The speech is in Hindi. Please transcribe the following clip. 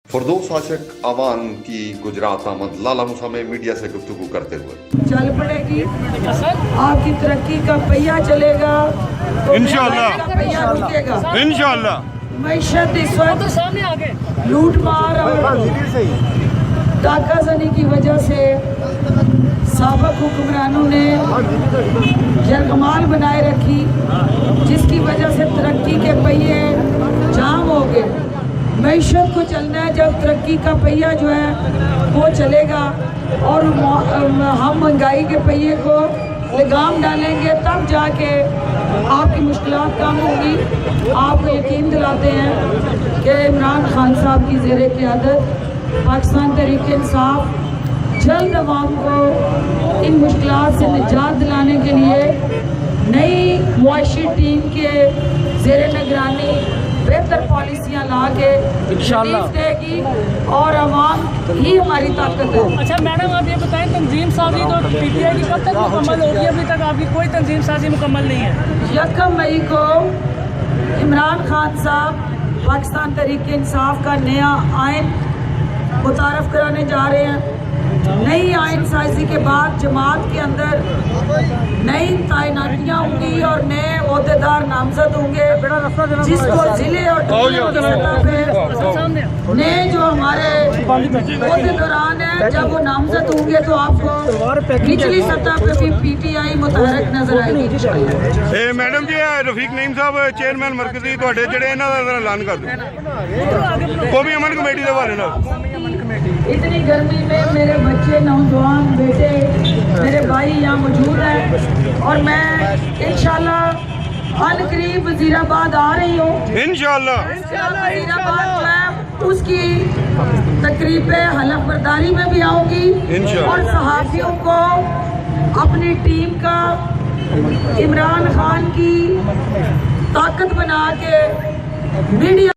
फरदौस आशिक आवान की गुजरात आमद लाला मुसा में मीडिया से गुफ्तगू करते हुए चल पड़ेगी, आपकी तरक्की का पहिया चलेगा तो इंशाअल्लाह। पहिया रुकेगा। इंशाअल्लाह। मैशत इस वक्त लूट मार और डाकाजनी की वजह से साबिक हुक्मरानों ने यरगमाल बनाए रखी, जिसकी वजह से तरक्की के पहिए जाम हो गए। मैशत को चलना है, जब तरक्की का पहिया जो है वो चलेगा और हम महंगाई के पहिए को लगाम डालेंगे, तब जाके आपकी मुश्किलात कम होगी। आपको यकीन दिलाते हैं कि इमरान खान साहब की ज़ेरे क़यादत पाकिस्तान तहरीक इंसाफ जल्द अवाम को इन मुश्किलात से निजात दिलाने के लिए नई मुआशी टीम के ज़ेरे निगरानी बेहतर पॉलिसियाँ ला के इंशाअल्लाह देगी और अवाम ही हमारी ताकत है। अच्छा मैडम, आप ये बताएं, तंजीम साजी तो पीटीआई की कब तक मुकम्मल होगी? अभी तक आपकी कोई तंजीम साजी मुकम्मल नहीं है। 1 मई को इमरान खान साहब पाकिस्तान तहरीक इंसाफ का नया आइन मुतारफ़ कराने जा रहे हैं। नई आइन साजी के बाद जमात के अंदर नई तैनातियाँ होंगी और नए अहदेदार नामजद होंगे, जिसको जिले और की सतह पे नए जो हमारे अहदेदारान हैं, जब वो नामजद होंगे तो आपको निचली सतह पे भी पीटीआई मुतहरक नजर आएगी। मैडम जी, रफीक नईम साहब चेयरमैन मरकजी ਤੁਹਾਡੇ ਜਿਹੜੇ ਇਹਨਾਂ ਦਾ ਐਲਾਨ ਕਰ ਦਿਓ कौमी अमन कमेटी के बारे में। इतनी गर्मी में मेरे बच्चे, नौजवान बेटे, मेरे भाई यहाँ मौजूद हैं और मैं इंशाल्लाह अनकरीब वजीराबाद आ रही हूँ। इंशाअल्लाह। वजीराबाद जो है उसकी तकरीब हलफ बर्दारी में भी आऊँगी और सहाफ़ियों को अपनी टीम का इमरान खान की ताकत बना के मीडिया